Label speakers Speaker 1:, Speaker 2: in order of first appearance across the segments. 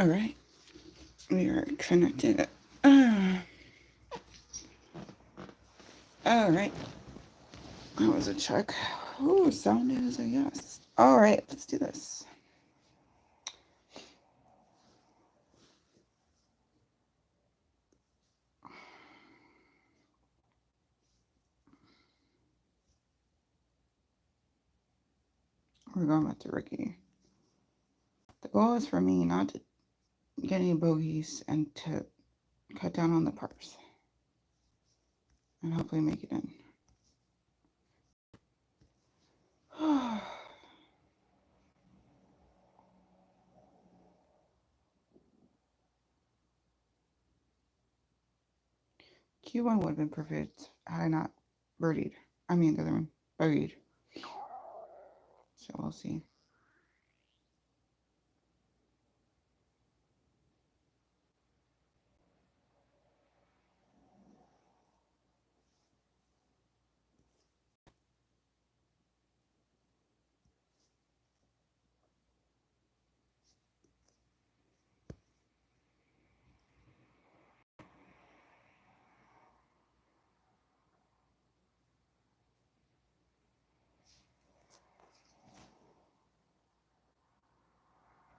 Speaker 1: All right, we are connected. Uh, all right, that was a check. Ooh, sound is a yes. All right, let's do this. We're going back to Ricky. The goal is for me not to get any bogeys and to cut down on the pars and hopefully make it in. Q1 would have been perfect had I not birdied. I mean, the other one, bogeyed. So we'll see.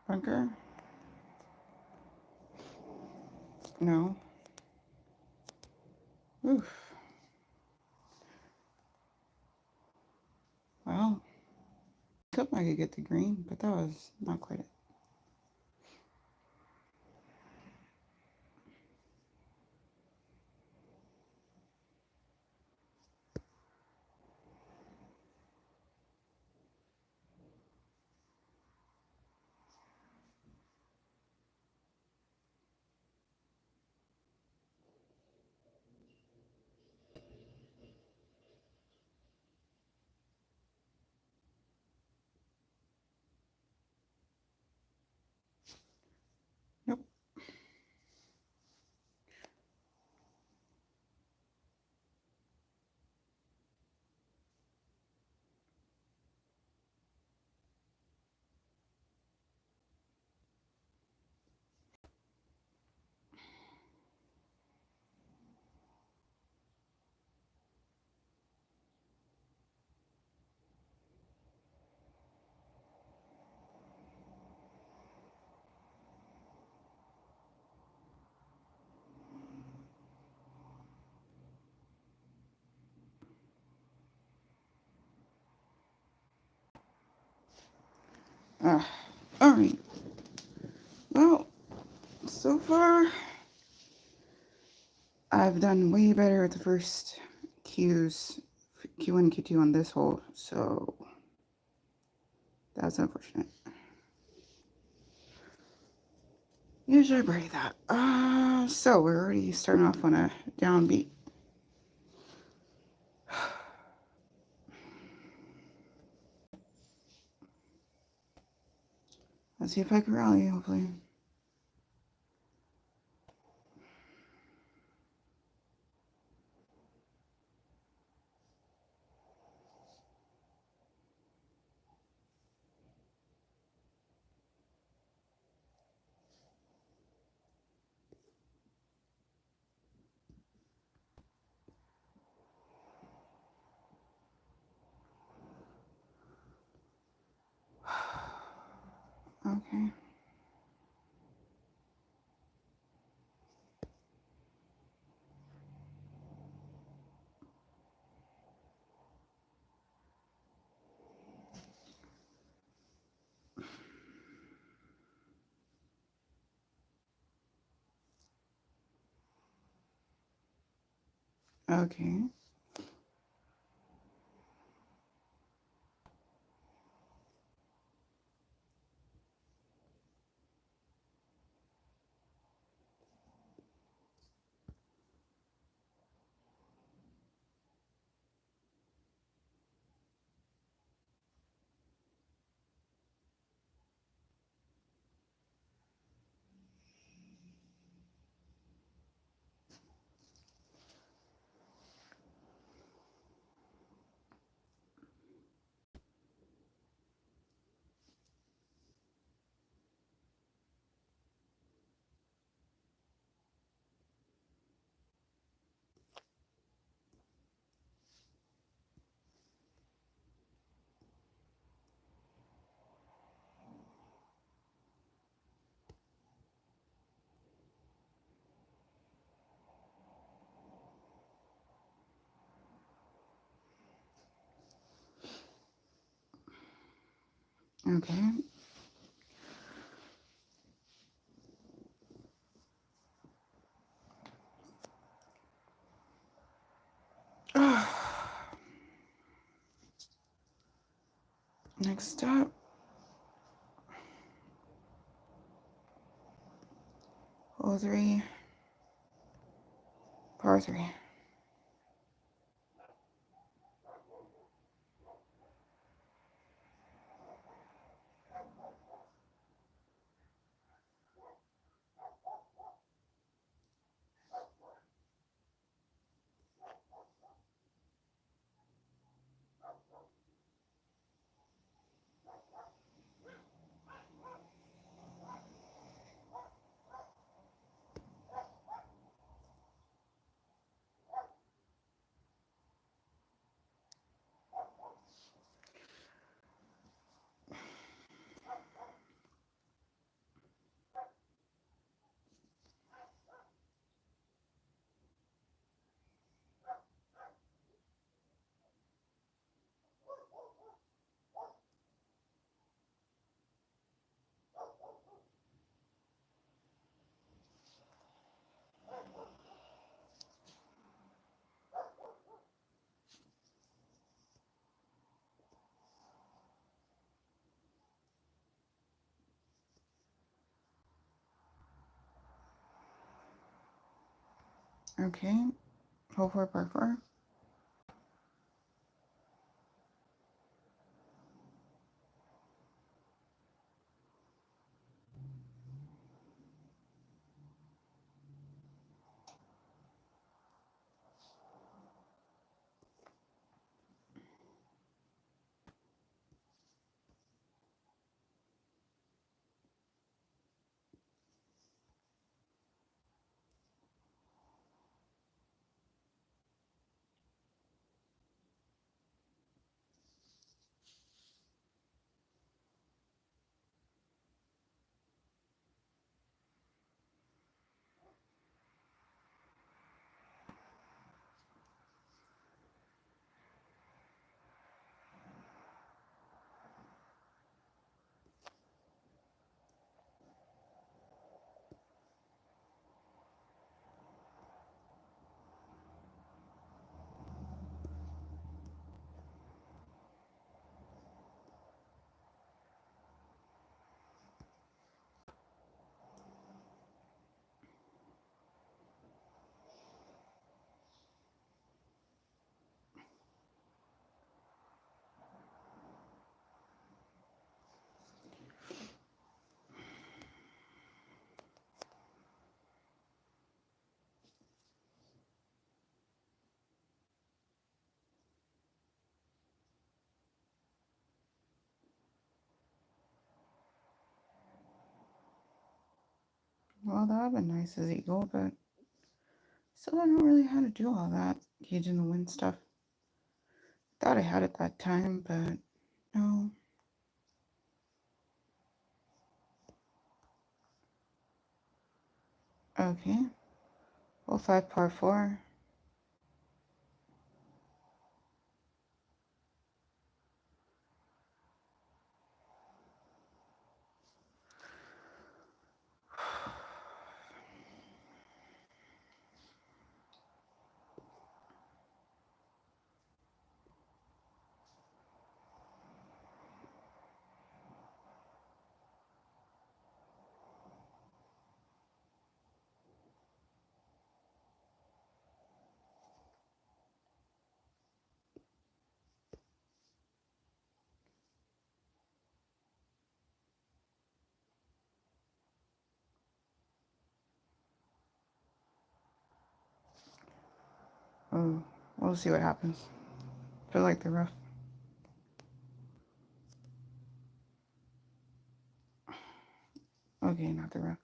Speaker 1: Bunker? No. Oof. Well, hope I could get the green, but that was not quite it. Nope. Alright. Well, so far, I've done way better at the first Qs, Q1, Q2 on this hole, so that's unfortunate. Usually I break that. So we're already starting off on a downbeat. Let's see if I can rally, hopefully. Okay. Okay. Okay. Next up, hole 3, par 3. Okay, hole 4, par 4. Well, that would have been nice as eagle, but still don't know really how to do all that. Gauging the wind stuff. Thought I had it that time, but no. Okay. Hole 5, par 4. Oh, we'll see what happens. Feel like the rough. Okay, not the rough.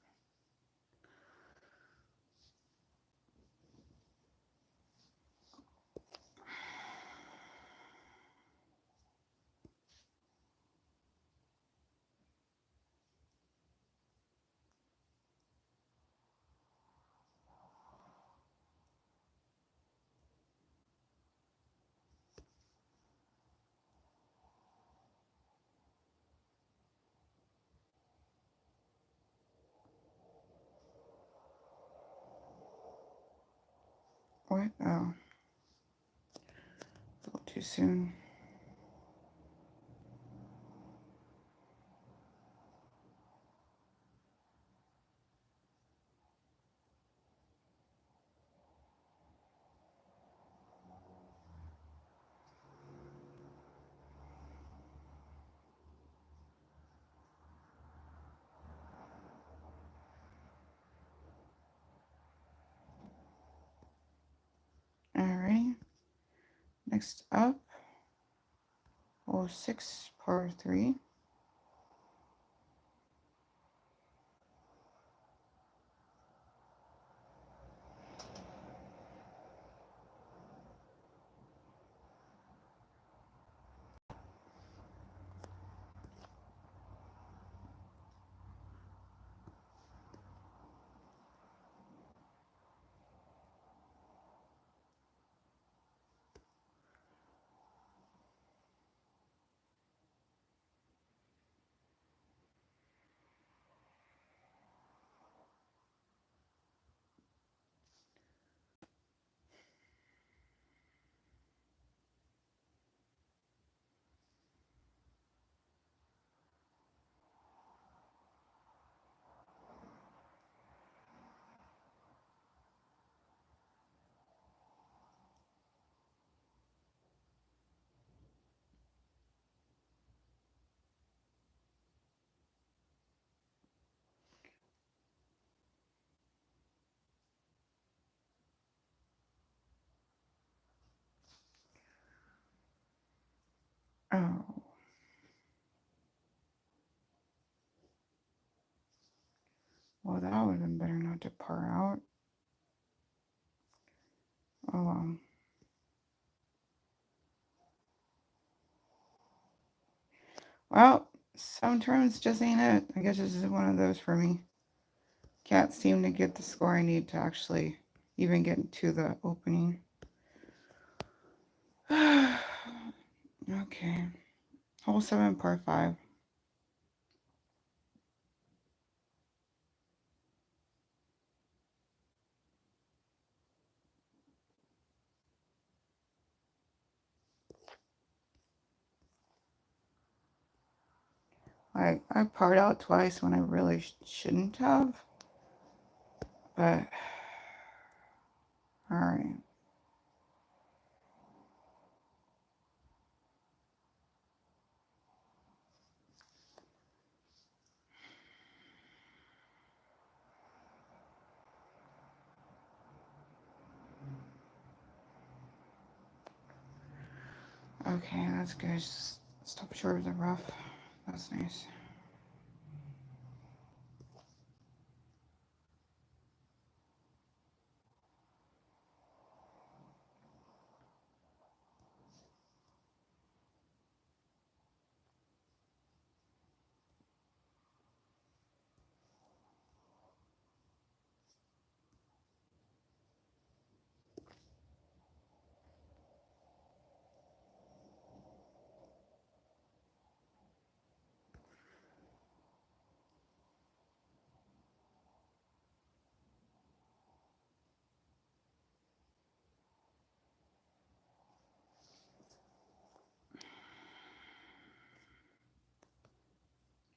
Speaker 1: What? Oh. A little too soon. Alrighty. Next up, hole 6, par 3. Oh. Well, that would have been better not to par out. Oh, well. Well, some turns just ain't it. I guess this is one of those for me. Can't seem to get the score I need to actually even get into the opening. Okay. Hole 7, par 5. Like, I parred out twice when I really shouldn't have. But, alright. Okay, that's good. Just stop short of the rough. That's nice.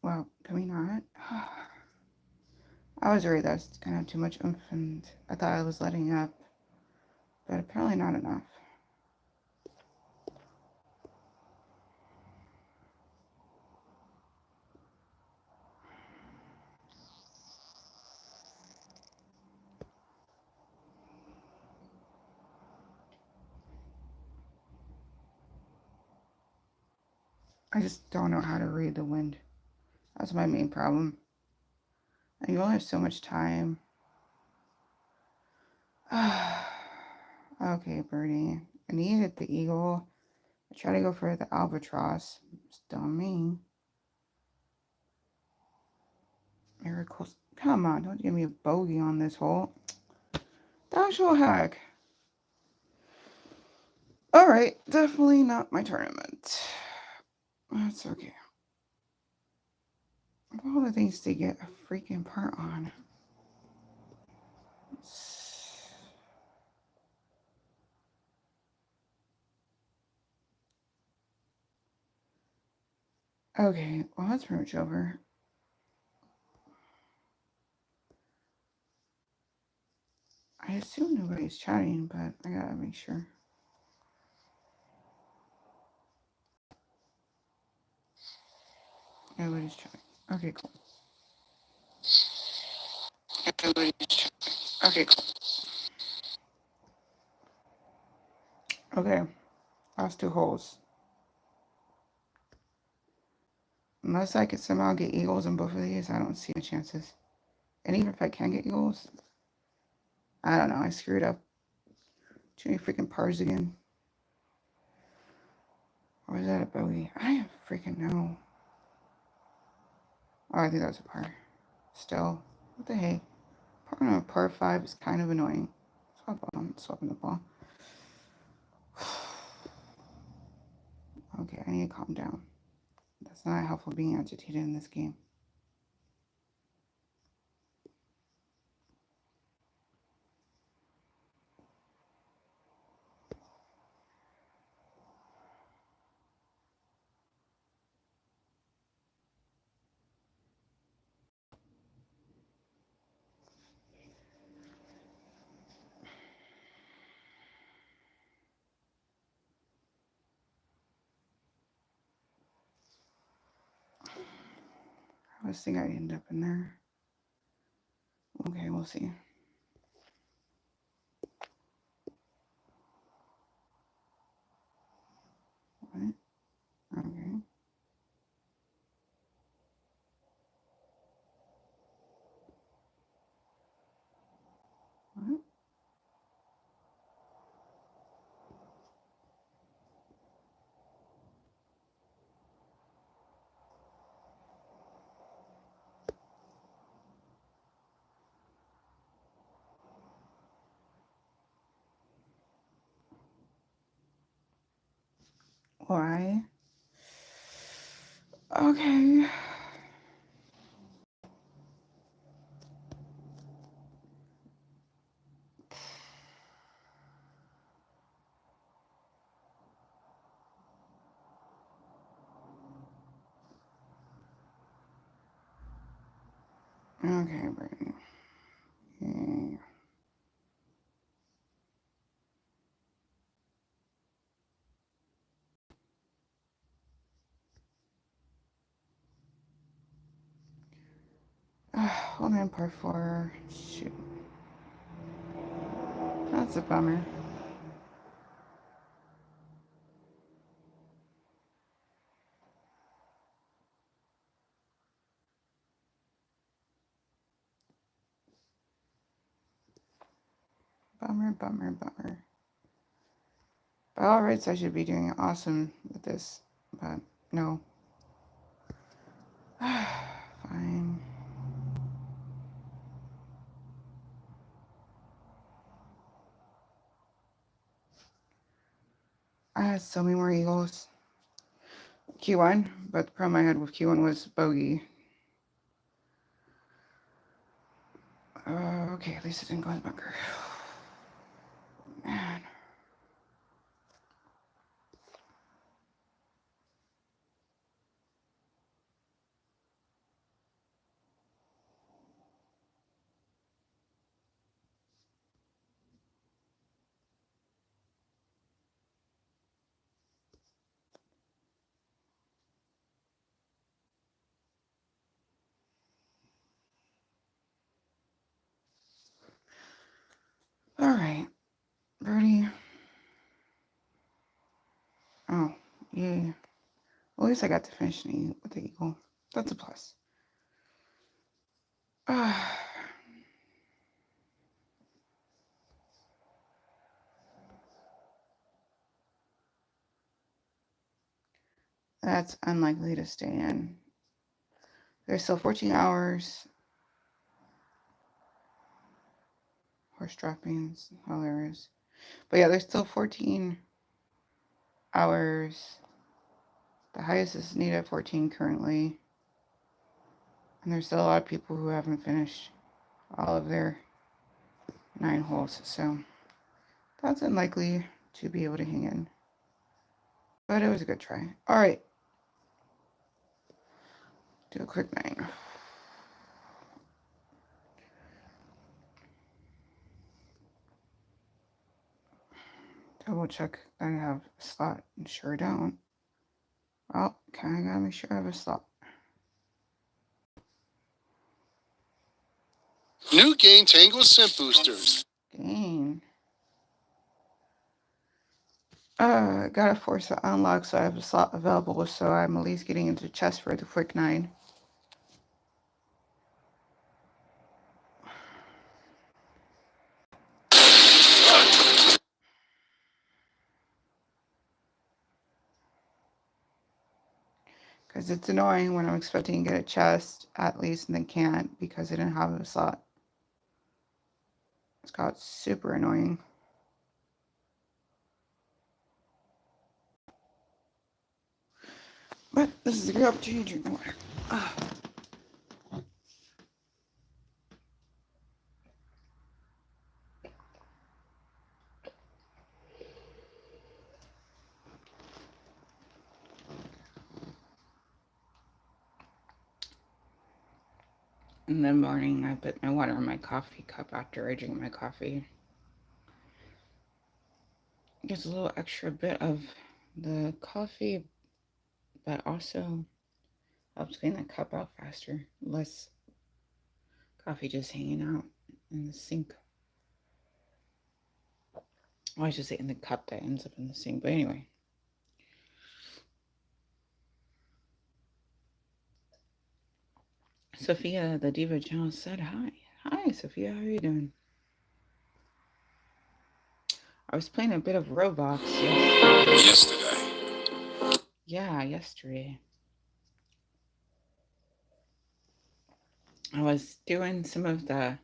Speaker 1: Well, can we not? I was worried that's kind of too much oomph, and I thought I was letting up. But apparently not enough. I just don't know how to read the wind. That's my main problem. And you only have so much time. Okay, birdie. I need to hit the eagle. I try to go for the albatross. Still me. Miracles. Come on, don't give me a bogey on this hole. The actual heck. Alright, definitely not my tournament. That's okay. Of all the things to get a freaking part on. Okay, well, that's pretty much over. I assume nobody's chatting, but I gotta make sure. Nobody's chatting. Okay, cool. Nobody's chatting. Okay, cool. Okay, last 2 holes. Unless I could somehow get eagles in both of these, I don't see any chances. And even if I can get eagles, I don't know. I screwed up. Too many freaking pars again. Or was that a bogey? I don't freaking know. Oh, I think that was a par. Still, what the heck? Par on a par 5 is kind of annoying. Swapping the ball. Okay, I need to calm down. That's not helpful being agitated in this game. I was thinking I'd end up in there. Okay, we'll see. What? Okay. What? Why? Okay. Okay, Brittany. Okay. Only on par 4. Shoot. That's a bummer. Bummer, bummer, bummer. By all rights, I should be doing awesome with this, but no. Fine. I had so many more eagles. Q1, but the problem I had with Q1 was bogey. Okay, at least it didn't go in the bunker. Man. All right, birdie. Oh, yay. Well, at least I got to finish with the eagle. That's a plus. That's unlikely to stay in. There's still 14 hours. Horse droppings, hilarious. But yeah, there's still 14 hours. The highest is needed at 14 currently. And there's still a lot of people who haven't finished all of their 9 holes. So that's unlikely to be able to hang in. But it was a good try. All right. Do a quick 9. Double check that I have a slot. Sure don't. Well, I gotta make sure I have a slot.
Speaker 2: New Gain Tango Scent Boosters.
Speaker 1: Gain. Gotta force the unlock so I have a slot available, so I'm at least getting into chest for the quick 9. Because it's annoying when I'm expecting to get a chest, at least, and then can't because I didn't have a slot. It's got super annoying. But this is a good opportunity to drink water. In the morning, I put my water in my coffee cup after I drink my coffee. It gets a little extra bit of the coffee, but also helps clean the cup out faster. Less coffee just hanging out in the sink. Well, I should say in the cup that ends up in the sink. But anyway. Sophia, the Diva Channel, said hi. Hi, Sophia. How are you doing? I was playing a bit of Roblox
Speaker 2: yesterday.
Speaker 1: Yeah, yesterday. I was doing some of the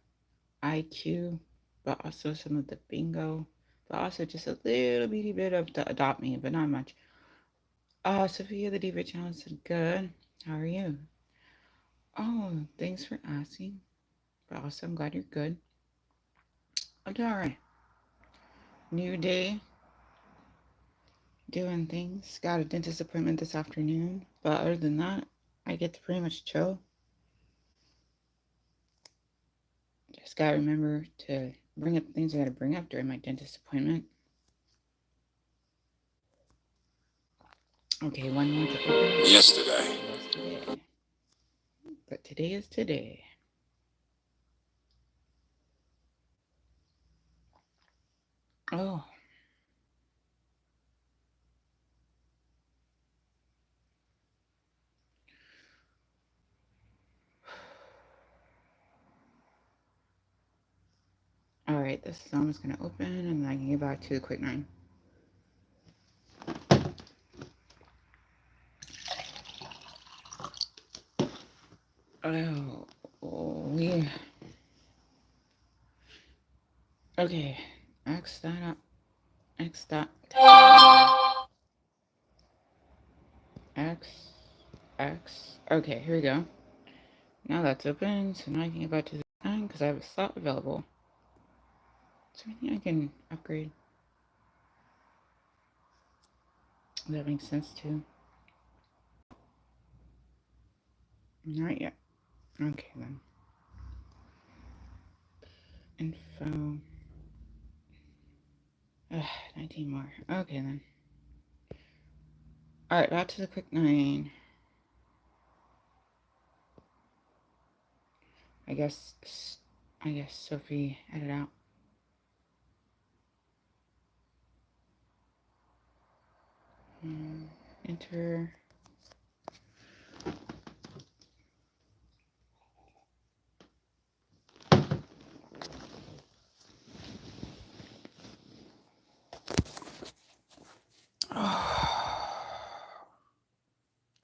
Speaker 1: IQ, but also some of the bingo, but also just a little bitty bit of the adopt me, but not much. Sophia, the Diva Channel, said good. How are you? Oh, thanks for asking. But also, I'm glad you're good. I'm doing all right. New day. Doing things. Got a dentist appointment this afternoon. But other than that, I get to pretty much chill. Just gotta remember to bring up things I gotta bring up during my dentist appointment. Okay, one more to open.
Speaker 2: Yesterday.
Speaker 1: But today is today. Oh. Alright, this is almost gonna open and then I can get back to the quick 9. Oh, yeah. Okay, X that up. X that. X. Okay, here we go. Now that's open, so now I can get back to the 9 because I have a slot available. Is there anything I can upgrade? That makes sense too. Not yet. Okay then. Info. 19 more. Okay then. Alright, back to the quick 9. I guess Sophie edit out. Enter.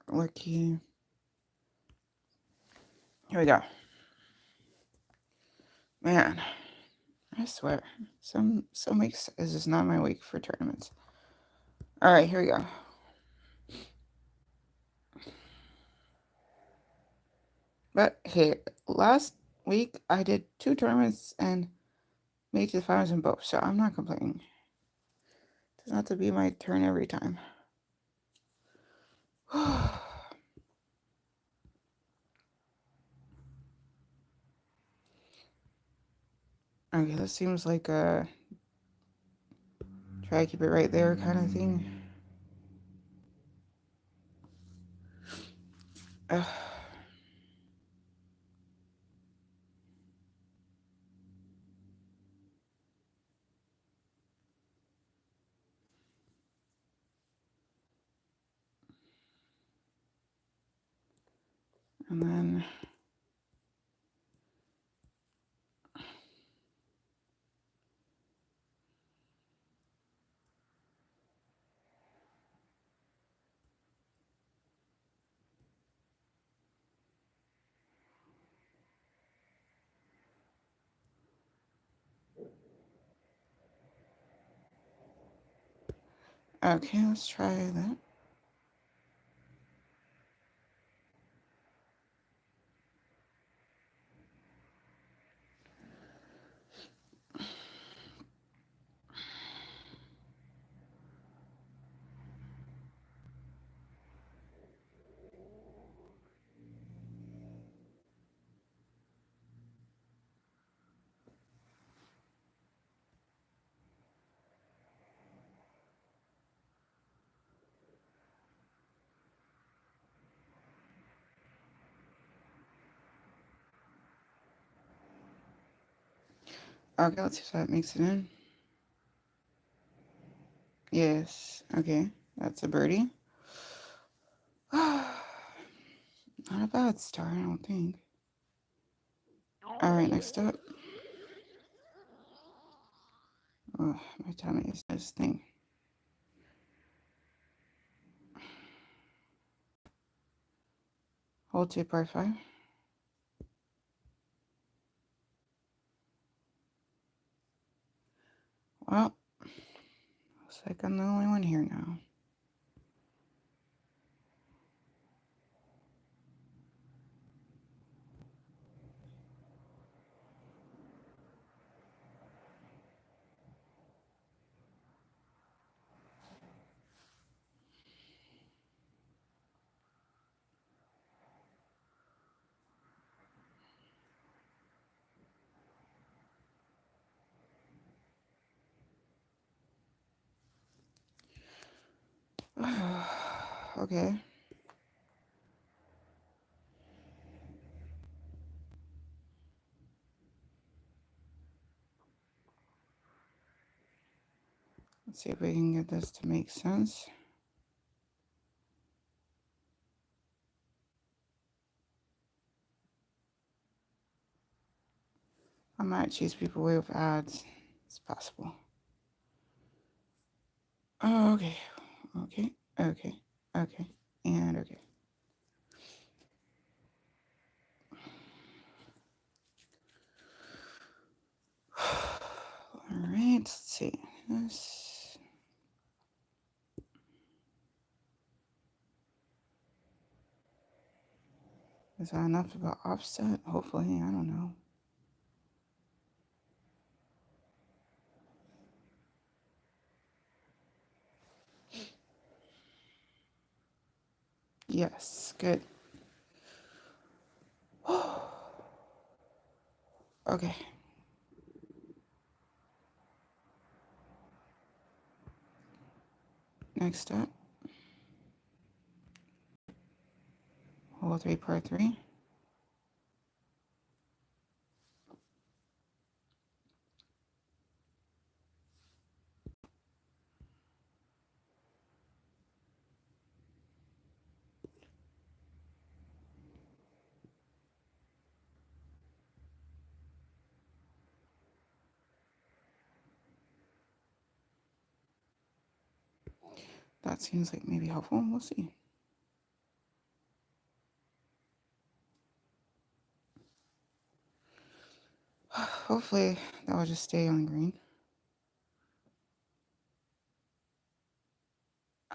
Speaker 1: Lucky. Here we go. Man, I swear, some weeks is just not my week for tournaments. All right, here we go. But hey, last week I did 2 tournaments and made it to the finals in both, so I'm not complaining. It doesn't have to be my turn every time. Okay, this seems like a try to keep it right there kind of thing. Ugh. And then okay, let's try that. Okay, let's see if that makes it in. Yes. Okay, that's a birdie. Not a bad start, I don't think. All right, next up. Oh, my tummy is this thing. Hole 2, par 5. Well, looks like I'm the only one here now. Okay. Let's see if we can get this to make sense. I might chase people away with ads. It's possible. Oh, okay. Okay. Okay. Okay. And okay. All right. Let's see. This. Is that enough of an offset? Hopefully. I don't know. Yes. Good. Okay. Next up. Hole 3, par 3. That seems like maybe helpful. We'll see. Hopefully that will just stay on green.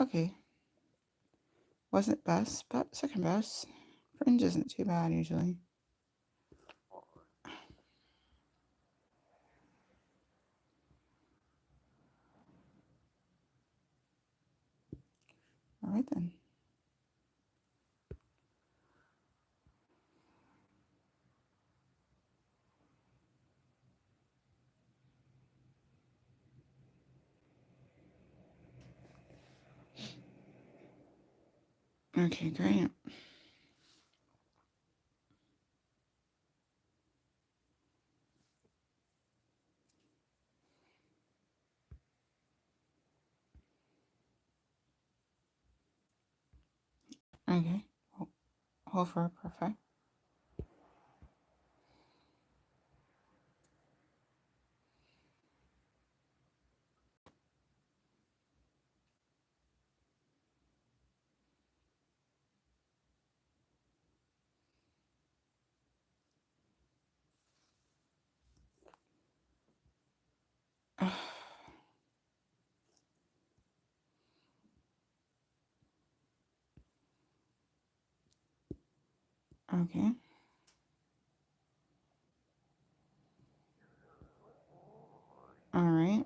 Speaker 1: Okay. Wasn't best, but second best. Fringe isn't too bad usually. All right then. Okay, great. Okay. Hold for perfect. Okay. All right.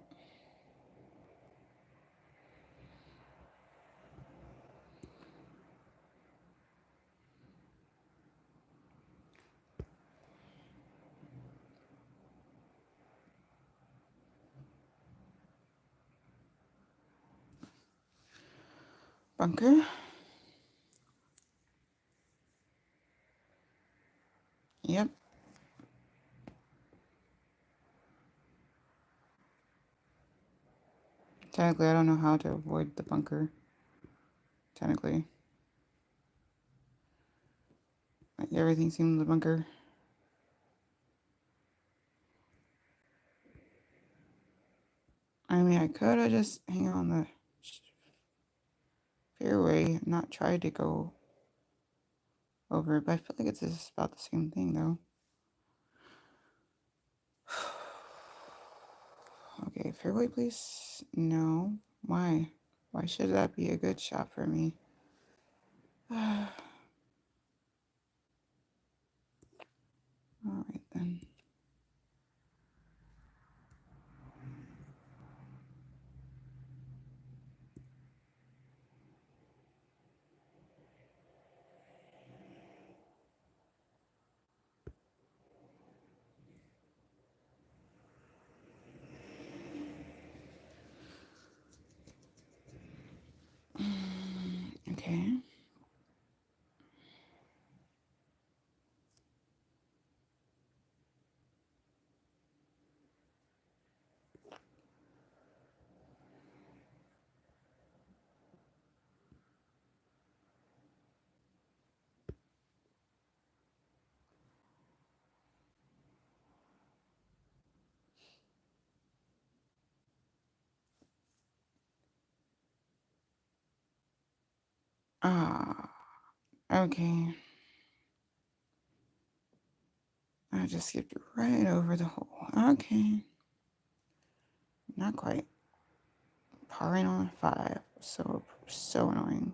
Speaker 1: Bunker. Yep. Technically, I don't know how to avoid the bunker. Technically. Like, everything seems a bunker. I mean, I could have just hang on the fairway and not tried to go over it, but I feel like it's just about the same thing, though. Okay, fairway, please. No. Why? Why should that be a good shot for me? Alright then. Okay. Ah, okay. I just skipped right over the hole. Okay. Not quite. Parring on a 5. So annoying.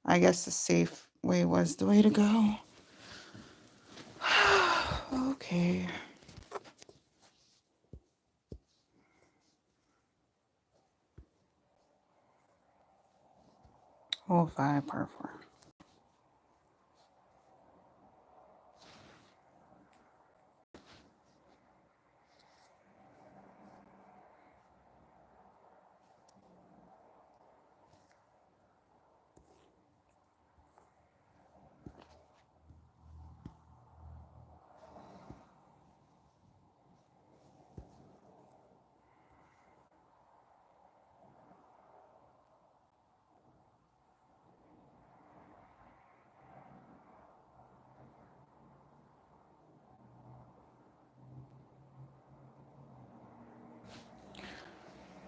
Speaker 1: I guess the safe way was the way to go. Okay. Hole 5, par 4.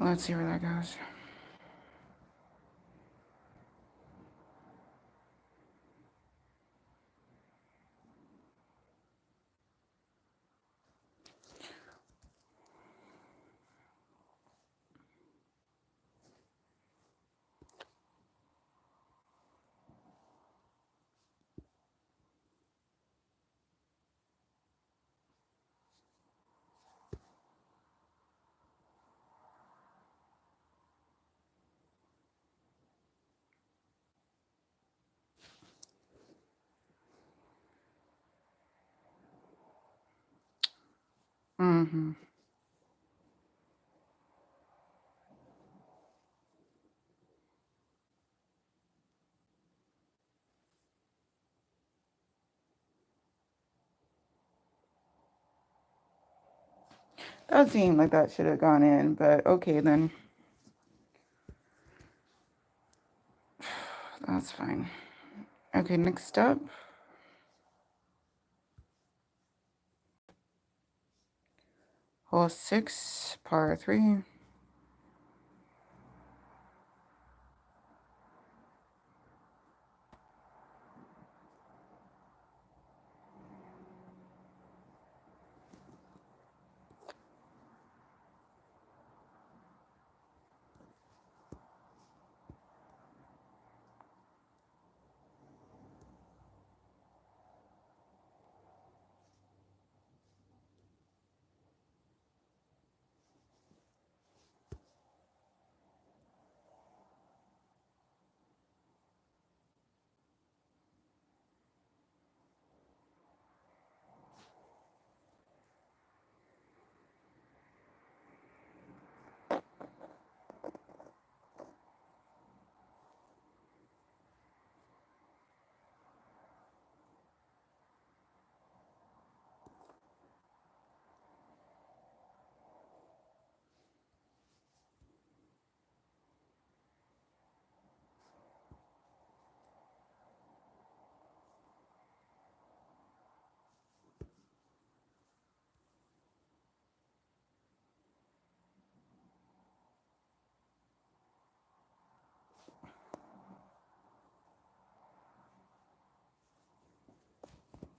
Speaker 1: Let's see where that goes. Mm-hmm. That seemed like that should have gone in, but okay then. That's fine. Okay, next up. Hole 6, par 3.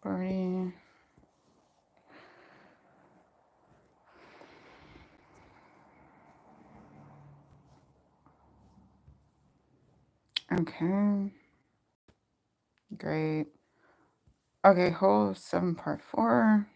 Speaker 1: Birdie. Okay. Great. Okay, hole 7, par 4.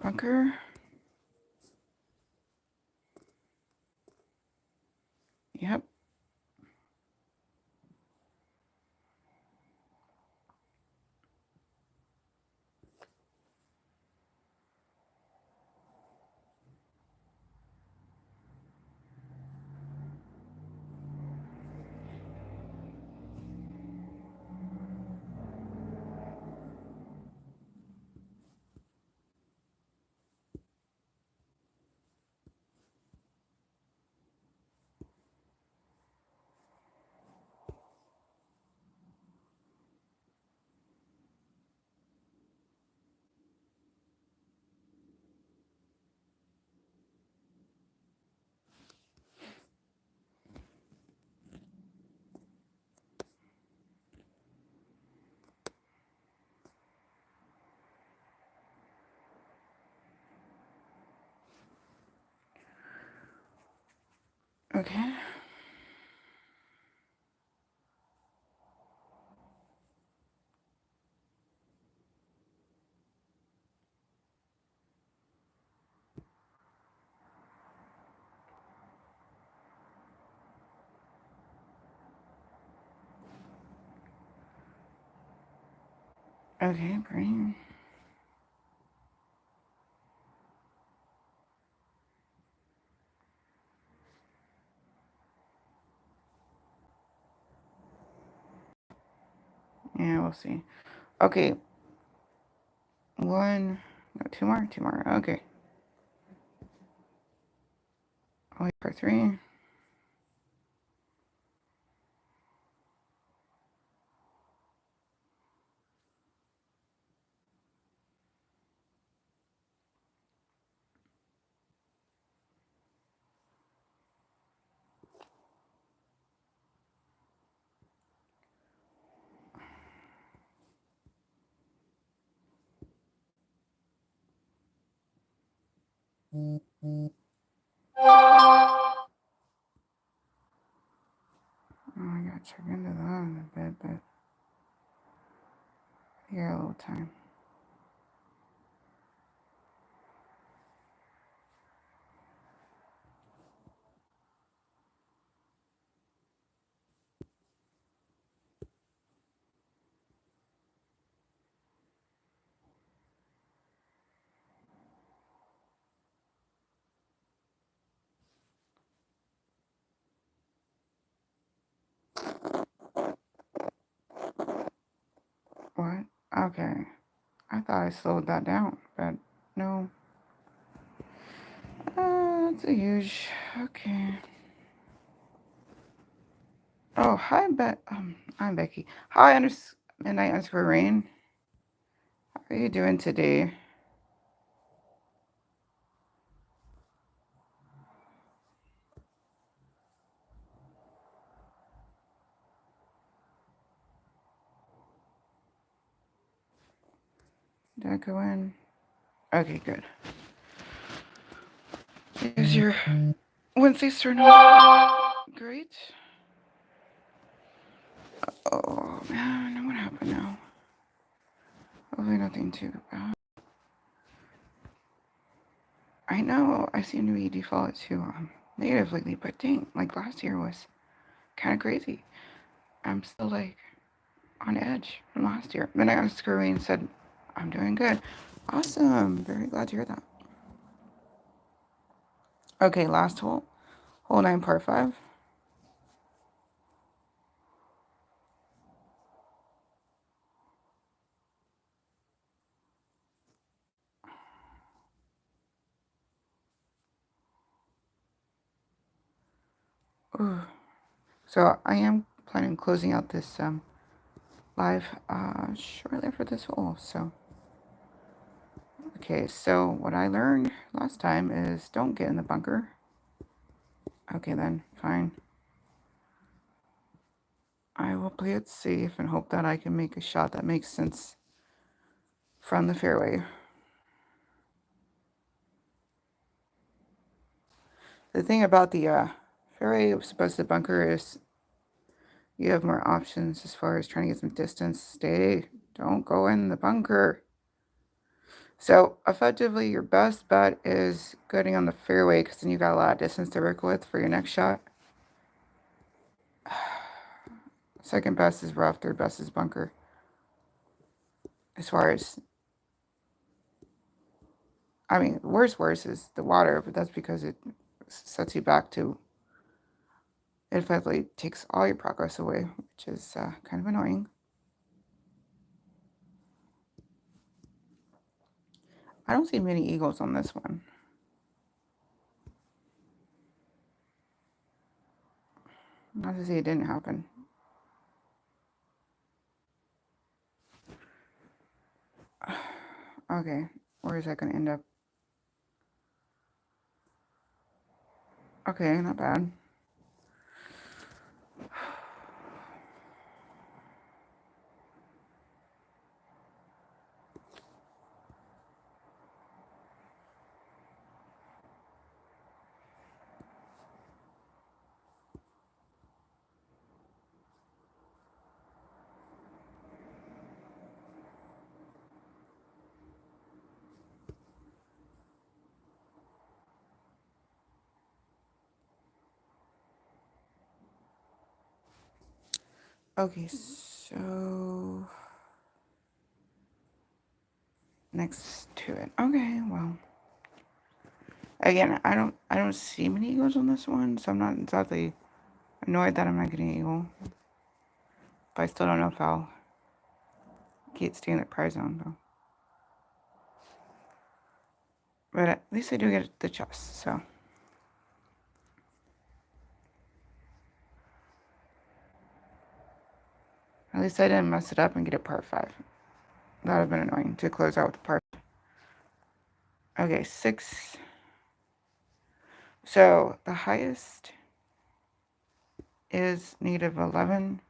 Speaker 1: Bunker. Yep. Okay. Okay, Birdie. Yeah, we'll see. Okay. One. No, two more. Two more. Okay. Only par 3. I gotta check into that in a bit, but here a little time. What? Okay. I thought I slowed that down, but no. That's a huge. Okay. Oh, hi, I'm Becky. Hi, Midnight_Rain. How are you doing today? Did I go in? Okay, good. Is your Wednesday starting off great? Oh man, what happened now? Hopefully nothing too bad. I know I seem to be default to negative lately, but dang, like last year was kind of crazy. I'm still like on edge from last year. Then I was screwing and said, I'm doing good. Awesome. Very glad to hear that. Okay, last hole. Hole 9, par 5. Ooh. So I am planning on closing out this live shortly after this hole. So, okay, so what I learned last time is don't get in the bunker. Okay, then, fine. I will play it safe and hope that I can make a shot that makes sense from the fairway. The thing about the fairway as opposed to the bunker is you have more options as far as trying to get some distance. Don't go in the bunker. So effectively, your best bet is getting on the fairway because then you got a lot of distance to work with for your next shot. Second best is rough. Third best is bunker. As far as, I mean, worst is the water, but that's because it sets you back to, it effectively takes all your progress away, which is kind of annoying. I don't see many eagles on this one. Not to say it didn't happen. Okay, where is that going to end up? Okay, not bad. Okay, so next to it. Okay, well, again, I don't see many eagles on this one, so I'm not exactly annoyed that I'm not getting an eagle. But I still don't know if I'll stay in the prize zone though. But at least I do get the chest, so. At least I didn't mess it up and get a par 5. That would have been annoying to close out with the par. Okay, 6. So the highest is -11.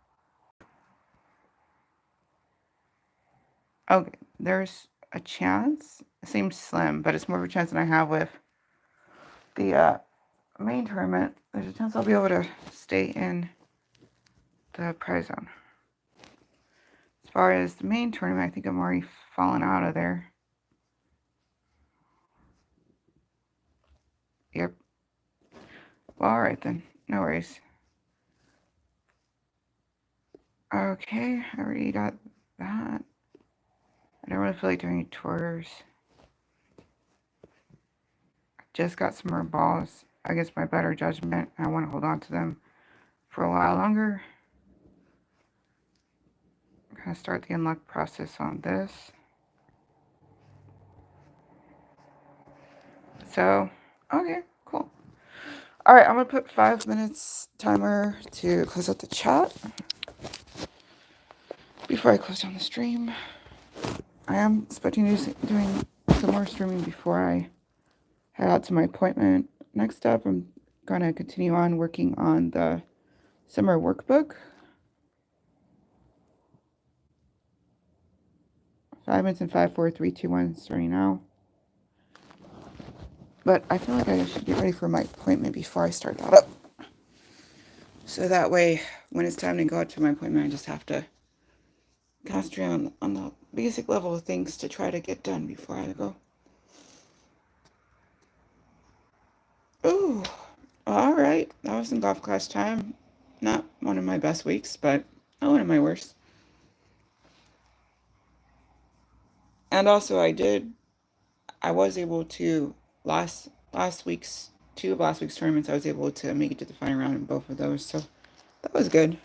Speaker 1: Okay, there's a chance. It seems slim, but it's more of a chance than I have with the main tournament, there's a chance I'll be able to stay in the prize zone. As far as the main tournament, I think I'm already falling out of there. Yep. Well, alright then. No worries. Okay, I already got that. I don't really feel like doing any tours. I just got some more balls against my better judgment. I want to hold on to them for a while longer. I'm going to start the unlock process on this. So, okay, cool. Alright, I'm going to put 5 minutes timer to close out the chat before I close down the stream. I am expecting doing some more streaming before I head out to my appointment. Next up, I'm going to continue on working on the summer workbook. 5 minutes and 5, 4, 3, 2, 1, starting now. But I feel like I should get ready for my appointment before I start that up. So that way, when it's time to go out to my appointment, I just have to concentrate on the basic level of things to try to get done before I go. Ooh, alright. That was some golf class time. Not one of my best weeks, but not one of my worst. And also I was able to, last week's, two of last week's tournaments, I was able to make it to the final round in both of those, so that was good.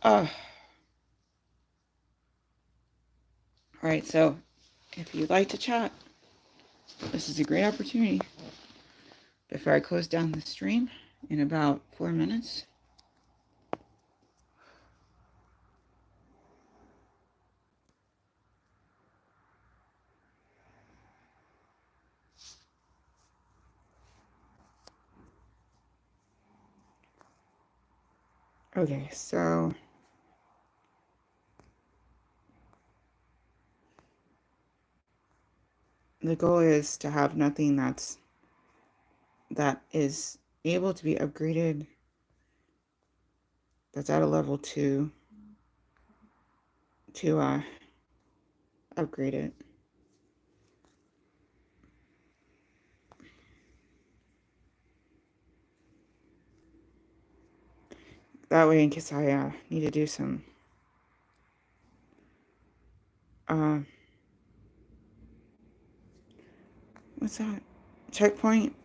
Speaker 1: Alright, so if you'd like to chat, this is a great opportunity. Before I close down the stream in about 4 minutes. Okay, so the goal is to have nothing that is able to be upgraded, that's at a level 2 to upgrade it. That way, in case I need to do some what's that? Checkpoint,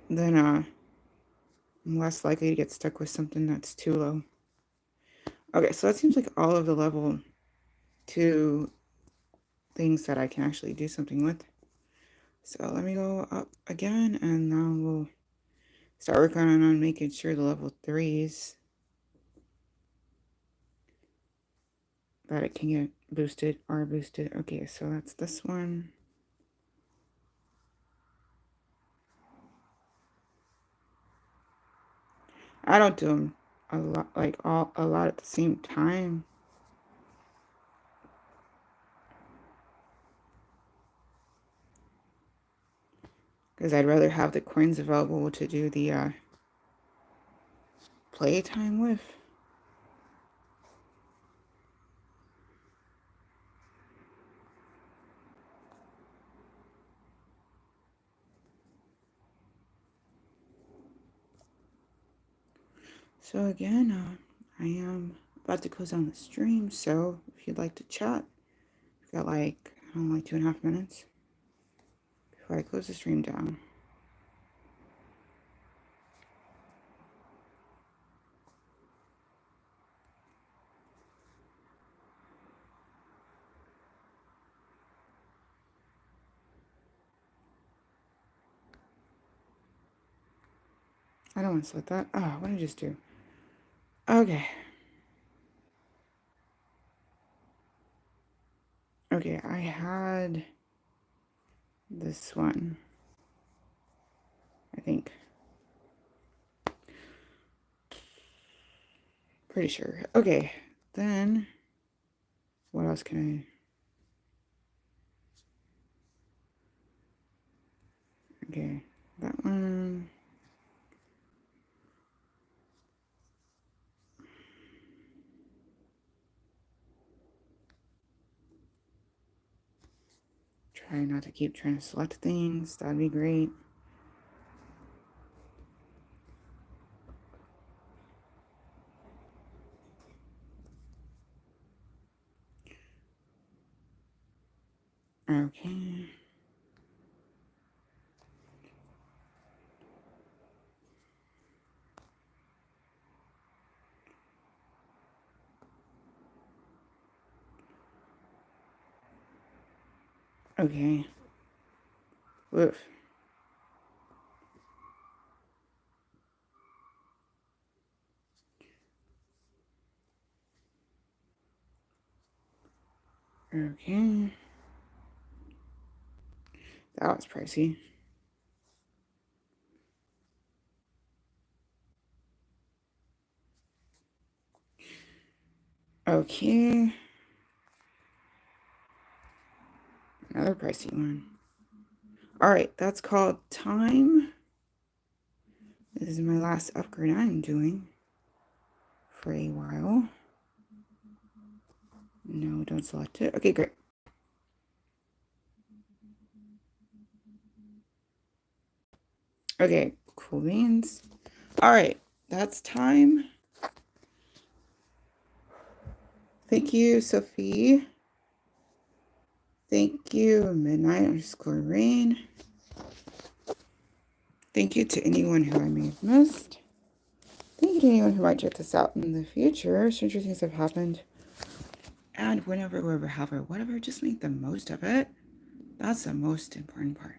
Speaker 1: then I'm less likely to get stuck with something that's too low. Okay, so that seems like all of the level 2 things that I can actually do something with. So let me go up again, and now we'll start working on making sure the level 3s that it can get boosted are boosted. Okay, so that's this one. I don't do them a lot, like a lot at the same time. Because I'd rather have the coins available to do the playtime with. So again, I am about to close down the stream, so if you'd like to chat, we've got like, I don't know, like 2.5 minutes before I close the stream down. I don't want to select that. Oh, what did I just do? Okay. Okay, I had this one, I think. Pretty sure. Okay, then what else can Try not to keep trying to select things. That'd be great. Okay. Okay. Woof. Okay. That was pricey. Okay. Another pricey one. Alright, that's called Time. This is my last upgrade I'm doing for a while. No, don't select it. Okay, great. Okay, cool beans. Alright, that's Time. Thank you, Sophie. Thank you, Midnight_Rain. Thank you to anyone who I may have missed. Thank you to anyone who might check this out in the future. Stranger things have happened. And whenever, wherever, however, whatever, just make the most of it. That's the most important part.